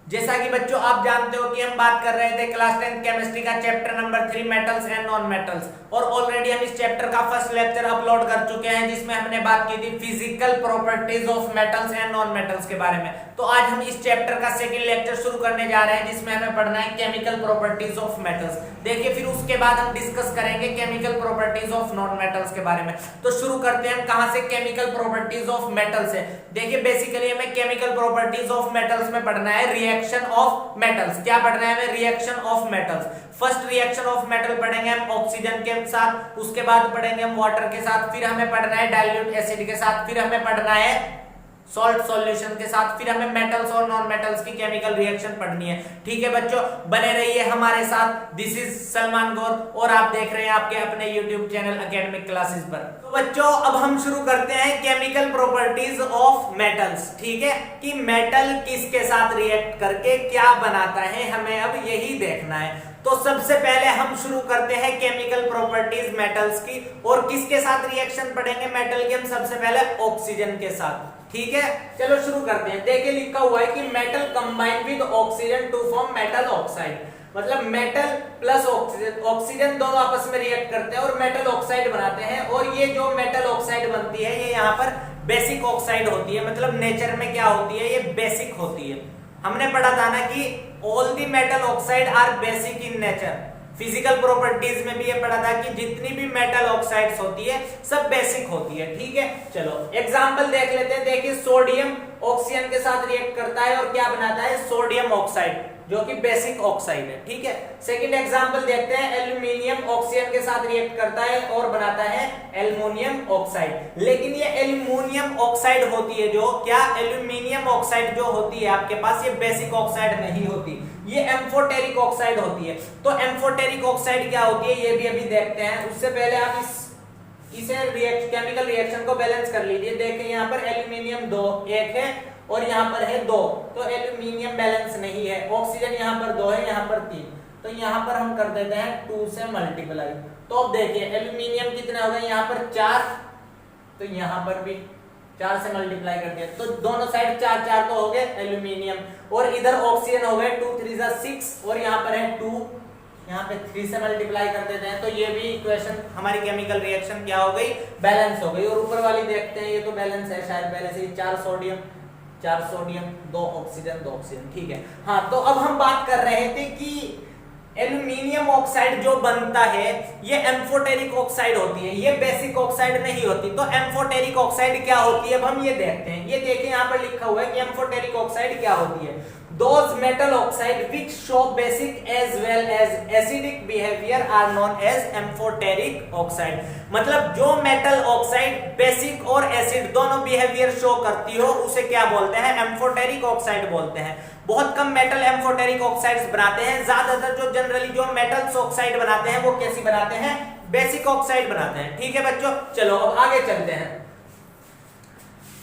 जैसा कि बच्चों आप जानते हो कि हम बात कर रहे थे क्लास 10 केमिस्ट्री का chapter number 3 metals and non metals, और ऑलरेडी हम इस चैप्टर का फर्स्ट लेक्चर अपलोड कर चुके हैं जिसमें हमने बात की थी physical properties of metals and non metals के बारे में। तो आज हम इस चैप्टर का सेकंड लेक्चर शुरू करने जा रहे हैं जिसमें हमें पढ़ना है केमिकल प्रॉपर्टीज ऑफ मेटल्स। देखिए फिर उसके बाद हम डिस्कस करेंगे chemical properties of non metals के बारे में। तो शुरू करते हैं हम कहां से, केमिकल प्रॉपर्टीज ऑफ मेटल्स से। देखिए बेसिकली हमें केमिकल प्रॉपर्टीज ऑफ मेटल्स में पढ़ना है रिएक्शन ऑफ मेटल्स। क्या पढ़ना है हमें? Reaction of metals. First reaction of metal पढ़ेंगे हम ऑक्सीजन के साथ, उसके बाद पढ़ेंगे हम वाटर के साथ, फिर हमें पढ़ना है डाइल्यूट एसिड के साथ, फिर हमें पढ़ना है सॉल्ट सॉल्यूशन के साथ, फिर हमें मेटल्स और नॉन मेटल्स की केमिकल रिएक्शन पढ़नी है। ठीक है बच्चों, बने रहिए हमारे साथ। दिस इज सलमान गौर और आप देख रहे हैं आपके अपने YouTube चैनल एकेडमिक क्लासेस पर। तो बच्चों अब हम शुरू करते हैं केमिकल प्रॉपर्टीज ऑफ मेटल्स। ठीक है, कि मेटल किसके साथ रिएक्ट करके क्या बनाता है, हमें अब यही देखना है। तो सबसे पहले हम शुरू करते हैं केमिकल प्रॉपर्टीज मेटल्स की, और किसके साथ रिएक्शन पढ़ेंगे मेटल की? हम सबसे पहले ऑक्सीजन के साथ। ठीक है, चलो शुरू करते हैं। देखिए लिखा हुआ है कि metal combine with oxygen to form metal oxide, मतलब मेटल प्लस ऑक्सीजन, ऑक्सीजन दोनों आपस में रिएक्ट करते हैं और मेटल ऑक्साइड बनाते हैं। और ये जो मेटल ऑक्साइड बनती है ये यहाँ पर बेसिक ऑक्साइड होती है, मतलब नेचर में क्या होती है, ये बेसिक होती है। हमने पढ़ा था ना कि all the metal oxide are basic in nature. Physical properties में भी ये पढ़ा था कि जितनी भी मेटल ऑक्साइड्स होती है सब बेसिक होती है। ठीक है, चलो एग्जांपल देख लेते हैं। देखिए सोडियम ऑक्सीजन के साथ रिएक्ट करता है और क्या बनाता है? सोडियम ऑक्साइड, जो कि बेसिक ऑक्साइड है। ठीक है, सेकंड एग्जांपल देखते हैं। एल्यूमिनियम ऑक्सीजन के साथ रिएक्ट करता है और बनाता है एल्युमिनियम ऑक्साइड। लेकिन ये एल्युमिनियम ऑक्साइड होती है जो, क्या एल्यूमिनियम ऑक्साइड जो होती है आपके पास, ये बेसिक ऑक्साइड नहीं होती, ये एम्फोटेरिक ऑक्साइड होती है। तो एम्फोटेरिक ऑक्साइड क्या होती है ये भी अभी देखते हैं। उससे पहले आप इसे केमिकल रिएक्शन को बैलेंस कर लीजिए। देखिए यहाँ पर एल्यूमिनियम 2 1 है और यहाँ पर है 2, तो एल्यूमिनियम बैलेंस नहीं है। ऑक्सीजन यहाँ पर 2 है, यहाँ पर 3, तो यहाँ पर हम कर देते हैं 2 से मल्टीप्लाई। तो अब देखिए एल्यूमिनियम कितने हो गए? यहाँ पर 4, तो यहाँ पर भी 4 से मल्टीप्लाई कर दिया, तो दोनों साइड 4 4 तो हो गए एल्यूमिनियम, और इधर ऑक्सीजन हो गए 2 3 6, और यहाँ पर है 2, यहाँ पे 3 से मल्टीप्लाई कर देते हैं। तो ये भी इक्वेशन हमारी केमिकल रिएक्शन क्या हो गई? बैलेंस हो गई। और ऊपर वाली देखते हैं, ये तो बैलेंस है शायद पहले से ही, 4 सोडियम 2 ऑक्सीजन। ठीक है, हाँ तो अब हम बात कर रहे थे कि एल्यूमिनियम ऑक्साइड जो बनता है ये एम्फोटेरिक ऑक्साइड होती है, ये बेसिक ऑक्साइड नहीं होती। तो एम्फोटेरिक ऑक्साइड क्या होती है अब हम ये देखते हैं। ये देखिए यहाँ पर लिखा हुआ है कि एम्फोटेरिक ऑक्साइड क्या होती है। Those metal oxide which show basic as well as acidic behavior are known as amphoteric oxide। मतलब जो मेटल ऑक्साइड बेसिक और एसिड दोनों बिहेवियर शो करती हो उसे क्या बोलते हैं? एम्फोटेरिक ऑक्साइड बोलते हैं। बहुत कम मेटल एम्फोटेरिक ऑक्साइड्स बनाते हैं, ज्यादातर जो जनरली जो मेटल्स ऑक्साइड बनाते हैं वो कैसी बनाते हैं? बेसिक ऑक्साइड बनाते हैं। ठीक है बच्चों, चलो अब आगे चलते हैं।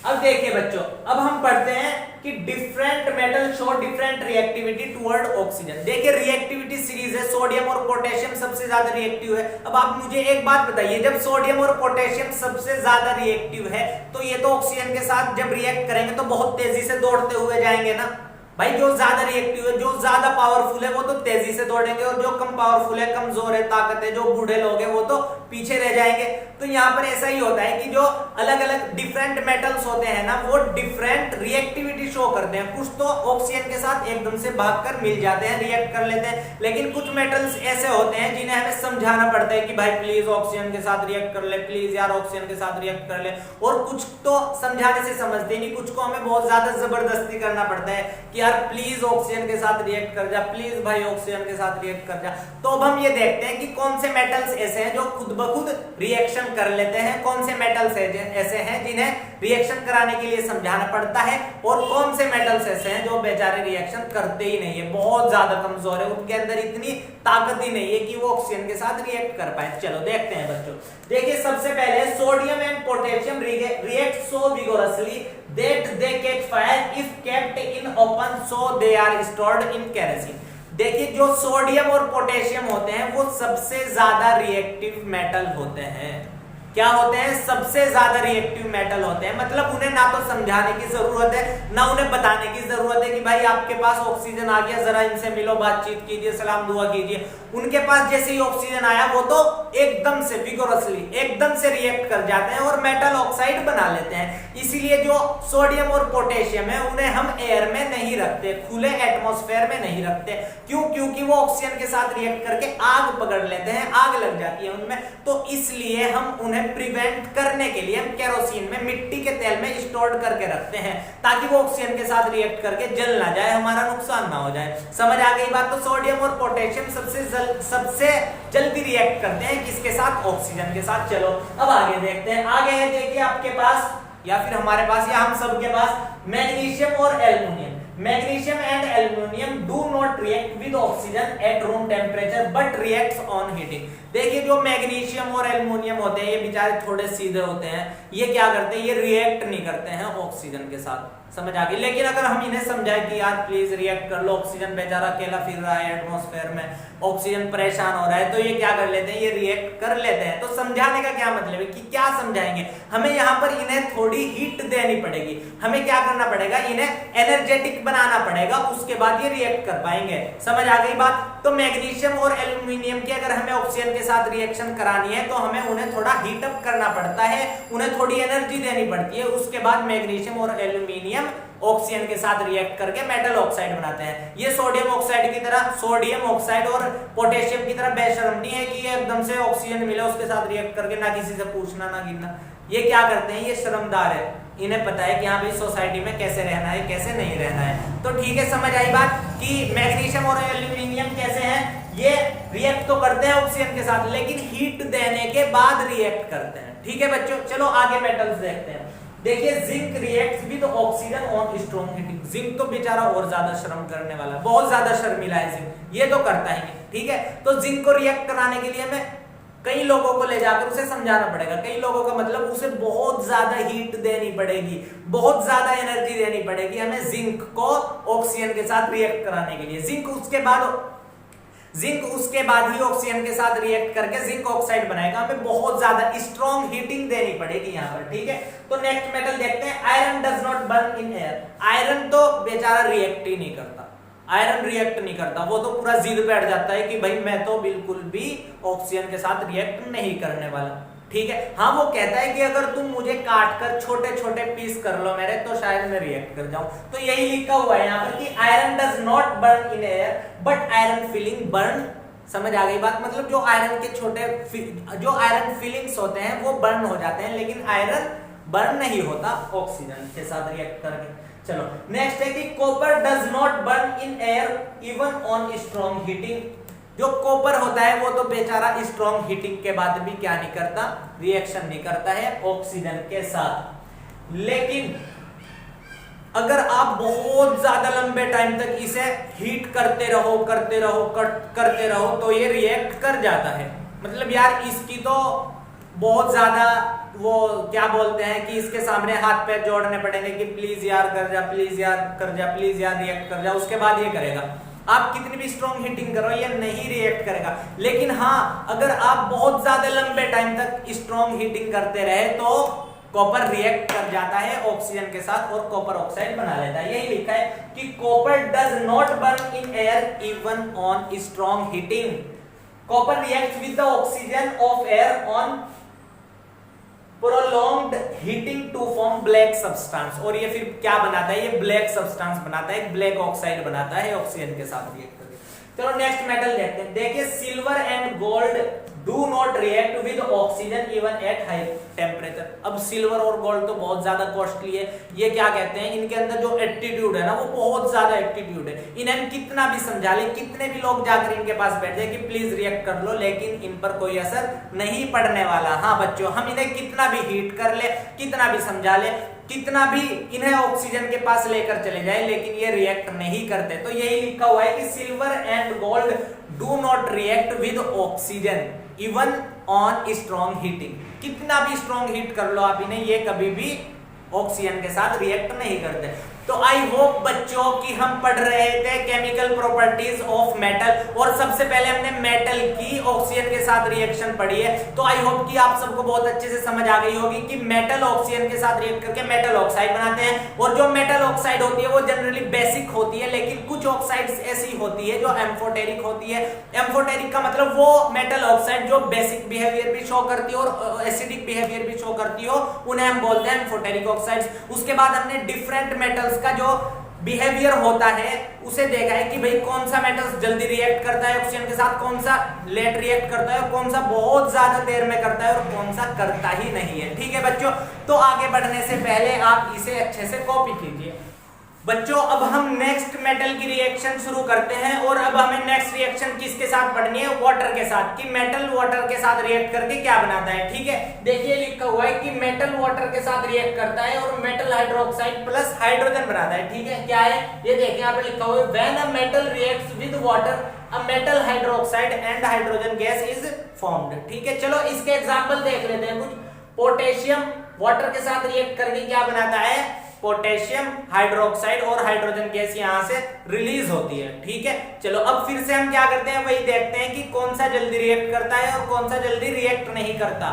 अब देखिए बच्चों, अब हम पढ़ते हैं कि different metal show different reactivity toward oxygen. देखिए रिएक्टिविटी सीरीज है, सोडियम और पोटेशियम सबसे ज्यादा रिएक्टिव है। अब आप मुझे एक बात बताइए, जब सोडियम और पोटेशियम सबसे ज्यादा रिएक्टिव है तो ये तो ऑक्सीजन के साथ जब रिएक्ट करेंगे तो बहुत तेजी से दौड़ते हुए जाएंगे ना भाई। जो ज्यादा रिएक्टिव है, जो ज्यादा पावरफुल है वो तो तेजी से दौड़ेंगे, और जो कम पावरफुल है, कमजोर है, ताकत है, जो बूढ़े लोग हैं वो तो पीछे रह जाएंगे। तो यहाँ पर ऐसा ही होता है कि जो अलग अलग डिफरेंट मेटल्स होते हैं ना वो डिफरेंट रिएक्टिविटी शो करते हैं। कुछ तो ऑक्सीजन के साथ एकदम से भागकर मिल जाते हैं, रिएक्ट कर लेते हैं, लेकिन कुछ मेटल्स ऐसे होते हैं जिन्हें हमें समझाना पड़ता है कि भाई प्लीज ऑक्सीजन के साथ रिएक्ट कर ले, प्लीज यार ऑक्सीजन के साथ रिएक्ट कर ले। और कुछ तो समझाने से समझते नहीं, कुछ को हमें बहुत ज्यादा जबरदस्ती करना पड़ता है कि यार प्लीज ऑक्सीजन के साथ रिएक्ट कर जा, प्लीज भाई ऑक्सीजन के साथ रिएक्ट कर जा। तो अब हम ये देखते हैं कि कौन से मेटल्स ऐसे हैं जो खुद ब खुद रिएक्शन कर लेते हैं, कौन से मेटल्स ऐसे हैं जिन्हें रिएक्शन कराने के लिए समझाना पड़ता है, और कौन से मेटल्स ऐसे हैं जो बेचारे रिएक्शन करते ही नहीं है, बहुत ज्यादा कमजोर है, उनके अंदर इतनी ताकत ही नहीं है कि वो ऑक्सीजन के साथ रिएक्ट कर पाए। चलो देखते हैं बच्चों। देखिए सबसे पहले sodium and potassium react so vigorously that they catch fire if kept in open, so they are stored in kerosene। देखिए जो सोडियम और पोटेशियम होते हैं वो सबसे ज्यादा रिएक्टिव मेटल होते हैं। क्या होते हैं, सबसे ज्यादा रिएक्टिव मेटल होते हैं। मतलब उन्हें ना तो समझाने की जरूरत है ना उन्हें बताने की जरूरत है कि भाई आपके पास ऑक्सीजन आ गया, जरा इनसे मिलो, बातचीत कीजिए, सलाम दुआ कीजिए। उनके पास जैसे ही ऑक्सीजन आया वो तो एकदम से विगोरसली एकदम से रिएक्ट कर जाते हैं और मेटल ऑक्साइड बना लेते हैं। इसीलिए जो सोडियम और पोटेशियम है उन्हें हम एयर में नहीं रखते, खुले एटमॉस्फेयर में नहीं रखते। क्यों? क्योंकि वो ऑक्सीजन के साथ रिएक्ट करके आग पकड़ लेते हैं, आग लग जाती है उनमें। तो इसलिए हम उन्हें प्रिवेंट करने के लिए हम केरोसिन में, मिट्टी के तेल में स्टोर करके रखते हैं ताकि वो ऑक्सीजन के साथ रिएक्ट करके जल ना जाए, हमारा नुकसान ना हो जाए। समझ आ गई बात? तो सोडियम और पोटेशियम सबसे जल्दी रिएक्ट करते हैं किसके साथ? ऑक्सीजन के साथ। चलो अब आगे देखते हैं। आगे है देखिए आपके पास या फिर हमारे पास या हम सबके पास मैग्नीशियम और aluminium. Magnesium and aluminium do not react with oxygen at room temperature but reacts on heating. देखिए जो मैग्नीशियम और एल्युमिनियम होते हैं ये बेचारे थोड़े सीधे होते हैं, ये क्या करते हैं, ये रिएक्ट नहीं करते हैं ऑक्सीजन के साथ। समझ आ गई? लेकिन अगर हम इन्हें समझाएं कि यार प्लीज रिएक्ट कर लो, ऑक्सीजन बेचारा अकेला फिर रहा है एटमॉस्फेयर में, ऑक्सीजन परेशान हो रहा है, तो ये क्या कर लेते हैं, ये रिएक्ट कर लेते हैं। तो समझाने का क्या मतलब है कि क्या समझाएंगे, हमें यहाँ पर इन्हें थोड़ी हीट देनी पड़ेगी, हमें क्या करना पड़ेगा, इन्हें एनर्जेटिक बनाना पड़ेगा, उसके बाद ये रिएक्ट कर पाएंगे। समझ आ गई बात? तो मैग्नीशियम और एल्युमिनियम की अगर हमें ऑक्सीजन के साथ रिएक्शन करानी है तो हमें उन्हें थोड़ा हीट अप करना पड़ता है, उन्हें थोड़ी एनर्जी देनी पड़ती है। उसके बाद मैग्नीशियम और एल्युमिनियम ऑक्सीजन के साथ रिएक्ट करके मेटल ऑक्साइड बनाते हैं। ये सोडियम ऑक्साइड की तरह, सोडियम ऑक्साइड और पोटेशियम की तरह बेशर्म नहीं है कि ये एकदम से ऑक्सीजन मिले उसके साथ रिएक्ट करके ना किसी से पूछना ना गिनना। ये क्या करते हैं, ये शर्मदार है, इन्हें पता है कि हाँ भाई सोसाइटी में कैसे रहना है कैसे नहीं रहना है। तो ठीक है, समझ आई बात कि मैग्नीशियम और एल्युमिनियम कैसे हैं, ये रिएक्ट तो करते हैं ऑक्सीजन के साथ लेकिन हीट देने के बाद रिएक्ट करते हैं। ठीक है बच्चों, चलो आगे मेटल्स देखते हैं। देखिए zinc reacts with oxygen on strong heating. Zinc तो बेचारा और ज्यादा शर्म करने वाला, बहुत ज्यादा शर्मिला है जिंक, ये तो करता ही नहीं। ठीक है, तो जिंक को रिएक्ट कराने के लिए हमें कई लोगों को ले जाकर उसे समझाना पड़ेगा। कई लोगों का मतलब उसे बहुत ज्यादा हीट देनी पड़ेगी, बहुत ज्यादा एनर्जी देनी पड़ेगी हमें जिंक को ऑक्सीजन के साथ रिएक्ट कराने के लिए। जिंक उसके बाद ही ऑक्सीजन के साथ रिएक्ट करके जिंक ऑक्साइड बनाएगा, हमें बहुत ज्यादा स्ट्रॉन्ग हीटिंग देनी पड़ेगी यहाँ पर। ठीक है, तो नेक्स्ट मेटल देखते हैं। Iron does not burn in air. Iron तो बेचारा रिएक्ट ही नहीं करता, आयरन रिएक्ट नहीं करता, वो तो पूरा जिद बैठ जाता है कि भाई मैं तो बिल्कुल भी ऑक्सीजन के साथ रिएक्ट नहीं करने वाला। ठीक है, हाँ वो कहता है कि अगर तुम मुझे काट कर छोटे छोटे पीस कर लो मेरे, तो शायद मैं रिएक्ट कर जाऊं। तो यही लिखा हुआ है यहाँ पर कि iron does not burn in air but iron filling burn. समझ आ गई बात? मतलब जो आयरन के जो आयरन फिलिंग्स होते हैं वो बर्न हो जाते हैं लेकिन आयरन बर्न नहीं होता ऑक्सीजन के साथ रिएक्ट करके। चलो नेक्स्ट है कि copper does not burn in air even on strong heating. जो कॉपर होता है वो तो बेचारा स्ट्रॉन्ग हीटिंग के बाद भी क्या नहीं करता, रिएक्शन नहीं करता है ऑक्सीजन के साथ। लेकिन अगर आप बहुत ज्यादा लंबे टाइम तक इसे हीट करते रहो तो ये रिएक्ट कर जाता है। मतलब यार इसकी तो बहुत ज्यादा वो क्या बोलते हैं कि इसके सामने हाथ पैर जोड़ने पड़ेंगे कि प्लीज यार कर जा, प्लीज यार कर जा, प्लीज यार रिएक्ट कर जा, उसके बाद ये करेगा। आप कितनी भी स्ट्रॉन्ग हीटिंग करो ये नहीं रिएक्ट करेगा। लेकिन हाँ अगर आप बहुत ज्यादा लंबे टाइम तक स्ट्रॉन्ग हीटिंग करते रहे तो कॉपर रिएक्ट कर जाता है ऑक्सीजन के साथ और कॉपर ऑक्साइड बना लेता है। यही लिखा है कि copper does not burn in air even on strong heating. Copper reacts with the oxygen of air on prolonged heating to form black substance. और ये फिर क्या बनाता है, ये ब्लैक सब्सटेंस बनाता है, ब्लैक ऑक्साइड बनाता है ऑक्सीजन के साथ रिएक्ट करके। चलो नेक्स्ट मेटल देखते हैं। देखिए silver and gold do not react with oxygen even at high temperature. अब सिल्वर और गोल्ड तो बहुत ज्यादा कॉस्टली है, ये क्या कहते हैं, इनके अंदर जो एटीट्यूड है ना वो बहुत ज्यादा एटीट्यूड है। इन्हें कितना भी समझा ले, कितने भी लोग जाकर इनके पास बैठ जाए कि प्लीज रिएक्ट कर लो, लेकिन इन पर कोई असर नहीं पड़ने वाला। हाँ बच्चों, हम इन्हें कितना भी हीट कर ले, कितना भी समझा ले, कितना भी इन्हें ऑक्सीजन के पास लेकर चले जाए, लेकिन ये रिएक्ट नहीं करते। तो यही लिखा हुआ है कि silver and gold do not react with oxygen even on strong heating. कितना भी स्ट्रॉन्ग हीट कर लो आप इन्हें, ये कभी भी ऑक्सीजन के साथ रिएक्ट नहीं करते। तो आई होप बच्चों कि हम पढ़ रहे थे केमिकल प्रॉपर्टीज ऑफ मेटल और सबसे पहले हमने मेटल की ऑक्सीजन के साथ रिएक्शन पढ़ी है। तो आई होप कि आप सबको बहुत अच्छे से समझ आ गई होगी कि मेटल ऑक्सीजन के साथ रिएक्ट करके मेटल ऑक्साइड बनाते हैं और जो मेटल ऑक्साइड होती है वो जनरली बेसिक होती है, लेकिन कुछ ऑक्साइड्स ऐसी होती है जो एम्फोटेरिक होती है। एम्फोटेरिक का मतलब वो मेटल ऑक्साइड जो बेसिक बिहेवियर भी शो करती हो और एसिडिक बिहेवियर भी शो करती हो, उन्हें हम बोलते हैं एम्फोटेरिक ऑक्साइड्स। उसके बाद हमने डिफरेंट मेटल्स का जो बिहेवियर होता है उसे देखा है कि भाई कौन सा मेटल्स जल्दी रिएक्ट करता है ऑक्सीजन के साथ, कौन सा लेट रिएक्ट करता है और कौन सा बहुत ज्यादा देर में करता है और कौन सा करता ही नहीं है। ठीक है बच्चों, तो आगे बढ़ने से पहले आप इसे अच्छे से कॉपी कीजिए। बच्चों अब हम नेक्स्ट मेटल की रिएक्शन शुरू करते हैं और अब हमें नेक्स्ट रिएक्शन किसके साथ पढ़नी है, वाटर के साथ, कि मेटल वाटर के साथ रिएक्ट करके क्या बनाता है। ठीक है, देखिए लिखा हुआ है कि मेटल वाटर के साथ रिएक्ट करता है और मेटल हाइड्रोक्साइड प्लस हाइड्रोजन बनाता है। ठीक है, क्या है ये देखिए यहाँ पे लिखा हुआ है, when a metal reacts with water a metal hydroxide and hydrogen gas is formed. ठीक है, चलो इसके एग्जांपल देख लेते हैं कुछ। पोटेशियम वाटर के साथ रिएक्ट करके क्या बनाता है, पोटेशियम हाइड्रोक्साइड और हाइड्रोजन गैस यहां से रिलीज होती है। ठीक है, चलो अब फिर से हम क्या करते हैं, वही देखते हैं कि कौन सा जल्दी रिएक्ट करता है और कौन सा जल्दी रिएक्ट नहीं करता।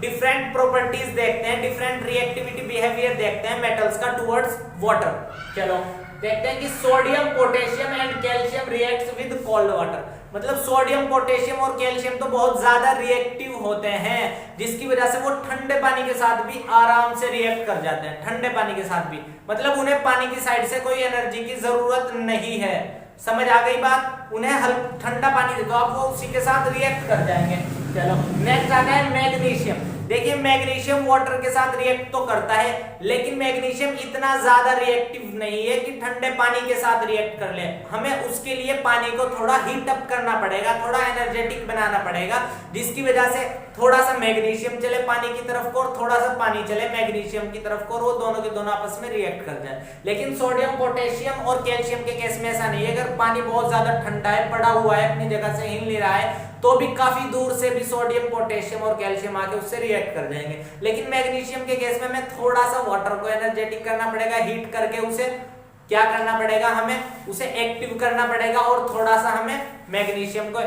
डिफरेंट प्रॉपर्टीज देखते हैं, डिफरेंट रिएक्टिविटी बिहेवियर देखते हैं मेटल्स का टुवर्ड्स वाटर। चलो देखते हैं कि sodium potassium and calcium reacts with cold water. मतलब सोडियम पोटेशियम और कैल्शियम तो बहुत ज्यादा रिएक्टिव होते हैं, जिसकी वजह से वो ठंडे पानी के साथ भी आराम से रिएक्ट कर जाते हैं। ठंडे पानी के साथ भी मतलब उन्हें पानी की साइड से कोई एनर्जी की जरूरत नहीं है। समझ आ गई बात, उन्हें ठंडा पानी दे दो आप, वो उसी के साथ रिएक्ट कर जाएंगे। चलो नेक्स्ट आता है मैग्नीशियम। देखिए मैग्नीशियम वाटर के साथ रिएक्ट तो करता है, लेकिन मैग्नीशियम इतना ज्यादा रिएक्टिव नहीं है कि ठंडे पानी के साथ रिएक्ट कर ले। हमें उसके लिए पानी को थोड़ा हीट अप करना पड़ेगा, थोड़ा एनर्जेटिक बनाना पड़ेगा, जिसकी वजह से थोड़ा सा मैग्नीशियम चले पानी की तरफ को और थोड़ा सा पानी चले मैग्नीशियम की तरफ को और वो दोनों के दोनों आपस में रिएक्ट कर जाए। लेकिन सोडियम पोटेशियम और कैल्शियम के केस में ऐसा नहीं है। अगर पानी बहुत ज्यादा ठंडा है, पड़ा हुआ है, अपनी जगह से हिल नहीं रहा है, तो भी काफी दूर से भी सोडियम पोटेशियम और कैल्शियम आके उससे रिएक्ट कर जाएंगे। लेकिन मैग्नीशियम के केस में हमें थोड़ा सा वाटर को एनर्जेटिक करना पड़ेगा, हीट करके उसे क्या करना पड़ेगा, हमें उसे एक्टिव करना पड़ेगा और थोड़ा सा हमें मैग्नीशियम को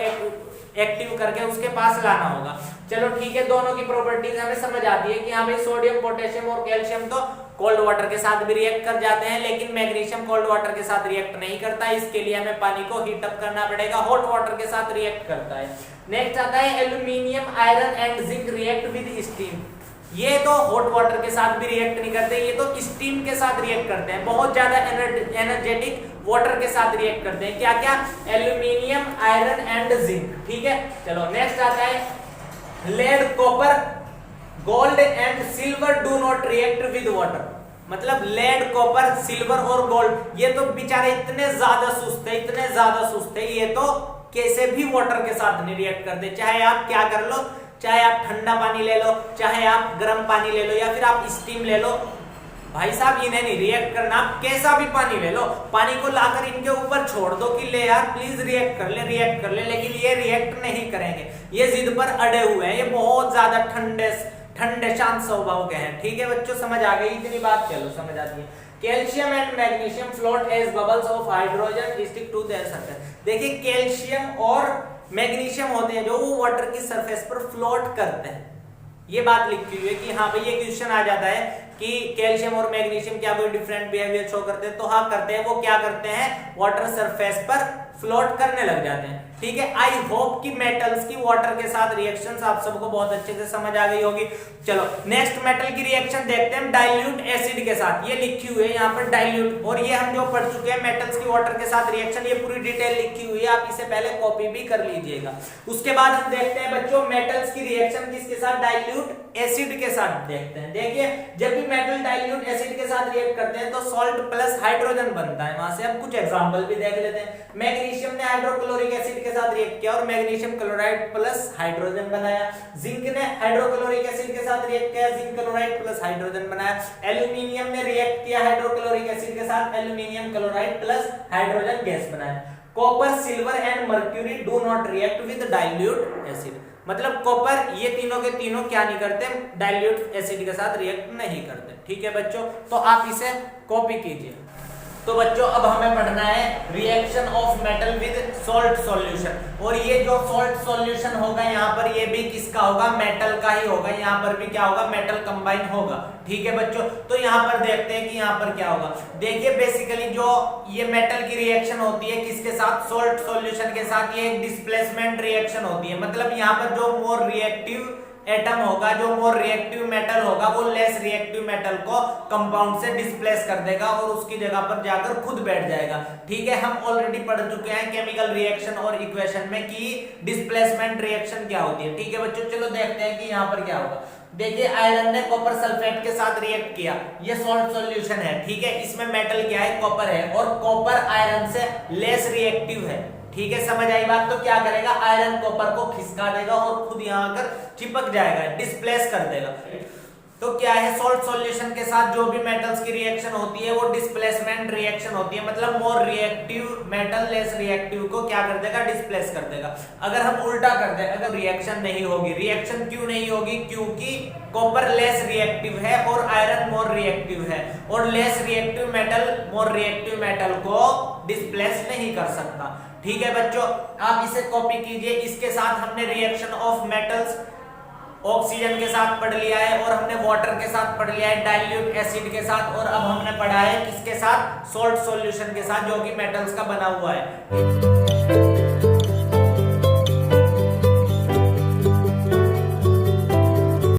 एक्टिव करके उसके पास लाना होगा। चलो ठीक है, दोनों की प्रॉपर्टीज हमें समझ आती है कि हाँ भाई सोडियम पोटेशियम और कैल्शियम तो कोल्ड वाटर के साथ भी रिएक्ट कर जाते हैं, लेकिन मैग्नीशियम कोल्ड वाटर के साथ रिएक्ट नहीं करता। इसके लिए हमें पानी को हीट अप करना पड़ेगा, हॉट वाटर के साथ रिएक्ट करता है। नेक्स्ट आता है aluminium iron and zinc react with steam. ये तो हॉट वाटर के साथ भी रिएक्ट नहीं करते, ये तो स्टीम के साथ रिएक्ट करते हैं, बहुत ज्यादा एनर्जेटिक वाटर के साथ रिएक्ट करते हैं। क्या क्या, एल्यूमिनियम आयरन एंड जिंक। ठीक है, चलो नेक्स्ट आता है lead copper gold and silver do not react with water. मतलब लेड कॉपर सिल्वर और गोल्ड ये तो बेचारे इतने ज्यादा सुस्त है, इतने ज्यादा सुस्त है, ये तो कैसे भी वाटर के साथ नहीं रिएक्ट करते। चाहे आप क्या कर लो, चाहे आप ठंडा पानी ले लो, चाहे आप गर्म पानी ले लो या फिर आप स्टीम ले लो, भाई साहब इन्हें नहीं रिएक्ट करना। आप कैसा भी पानी ले लो, पानी को लाकर इनके ऊपर छोड़ दो कि ले यार प्लीज रिएक्ट कर ले, रिएक्ट कर ले, लेकिन ये रिएक्ट नहीं करेंगे। ये जिद पर अड़े हुए हैं, ये बहुत ज्यादा ठंडे शांत स्वभाव के हैं। ठीक है बच्चों, समझ आ गई इतनी बात, चलो समझ आती है। Calcium and magnesium float as bubbles of hydrogen stick to their surface. देखिए कैल्शियम और मैग्नीशियम होते हैं जो वो वाटर की सरफेस पर फ्लोट करते हैं। ये बात लिखी हुई है कि हाँ भाई ये क्वेश्चन आ जाता है कि कैल्शियम और मैग्नीशियम क्या कोई डिफरेंट बिहेवियर शो करते हैं, तो हाँ करते हैं। वो क्या करते हैं, वाटर सरफेस पर फ्लोट करने लग जाते हैं। ठीक है, आई होप कि मेटल्स की वाटर के साथ रिएक्शंस आप सबको बहुत अच्छे से समझ आ गई होगी। चलो नेक्स्ट मेटल की रिएक्शन देखते हैं डाइल्यूट एसिड के साथ। ये लिखी हुई है यहाँ पर डाइल्यूट, और ये हम जो पढ़ चुके हैं मेटल्स की वाटर के साथ रिएक्शन, ये पूरी डिटेल लिखी हुई है, आप इसे पहले कॉपी भी कर लीजिएगा। उसके बाद हम देखते हैं बच्चों मेटल्स की रिएक्शन किसके साथ, डाइल्यूट एसिड के साथ देखते हैं। देखिए जब भी मेटल डाइल्यूट एसिड के साथ रिएक्ट करते हैं तो सॉल्ट प्लस हाइड्रोजन बनता है। वहां से हम कुछ एग्जांपल भी देख लेते हैं। मैग्नीशियम ने हाइड्रोक्लोरिक एसिड के साथ रिएक्ट किया और मैग्नीशियम क्लोराइड प्लस हाइड्रोजन बनाया। जिंक ने हाइड्रोक्लोरिक एसिड के साथ रिएक्ट किया, जिंक क्लोराइड प्लस हाइड्रोजन बनाया। एल्यूमिनियम ने रिएक्ट किया हाइड्रोक्लोरिक एसिड के साथ, aluminium chloride plus hydrogen gas बनाया। Copper silver and mercury do not react with dilute acid. मतलब कॉपर, ये तीनों के तीनों क्या नहीं करते, डाइल्यूट एसिड के साथ रिएक्ट नहीं करते। ठीक है बच्चों, तो आप इसे कॉपी कीजिए। तो बच्चों अब हमें पढ़ना है reaction of metal with salt solution, और ये जो सॉल्ट सॉल्यूशन होगा यहाँ पर ये भी किसका होगा, मेटल का ही होगा। यहाँ पर भी क्या होगा, मेटल कंबाइन होगा। ठीक है बच्चों, तो यहाँ पर देखते हैं कि यहाँ पर क्या होगा। देखिए बेसिकली जो ये मेटल की रिएक्शन होती है किसके साथ, सॉल्ट सॉल्यूशन के साथ, ये एक डिस्प्लेसमेंट रिएक्शन होती है। मतलब यहाँ पर जो मोर रिएक्टिव एटम होगा, जो मोर रिएक्टिव मेटल होगा, वो लेस रिएक्टिव मेटल को कंपाउंड से डिस्प्लेस कर देगा और उसकी जगह पर जाकर खुद बैठ जाएगा। ठीक है, हम ऑलरेडी पढ़ चुके हैं केमिकल रिएक्शन और इक्वेशन में कि डिस्प्लेसमेंट रिएक्शन क्या होती है। ठीक है बच्चों, चलो देखते हैं कि यहाँ पर क्या होगा। देखिए आयरन ने कॉपर सल्फेट के साथ रिएक्ट किया, ये सॉल्ट सॉल्यूशन है। ठीक है, इसमें मेटल क्या है, कॉपर है, और कॉपर आयरन से लेस रिएक्टिव है। ठीक है, समझ आई बात। तो क्या करेगा, आयरन कॉपर को खिसका देगा और खुद यहाँ आकर चिपक जाएगा, डिस्प्लेस कर देगा। तो क्या है, सॉल्ट सॉल्यूशन के साथ जो भी मेटल्स की रिएक्शन होती है वो डिस्प्लेसमेंट रिएक्शन होती है। मतलब more reactive metal less reactive को क्या कर देगा, डिस्प्लेस कर देगा। अगर हम उल्टा कर दें, अगर रिएक्शन नहीं होगी, रिएक्शन क्यों नहीं होगी, क्योंकि कॉपर लेस रिएक्टिव है और आयरन मोर रिएक्टिव है, और less reactive metal more reactive metal को डिस्प्लेस नहीं कर सकता। ठीक है बच्चों, आप इसे कॉपी कीजिए। इसके साथ हमने रिएक्शन ऑफ मेटल्स ऑक्सीजन के साथ पढ़ लिया है, और हमने वाटर के साथ पढ़ लिया है, डाइल्यूट एसिड के साथ, और अब हमने पढ़ा है किसके साथ, सॉल्ट सॉल्यूशन के साथ, जो कि मेटल्स का बना हुआ है।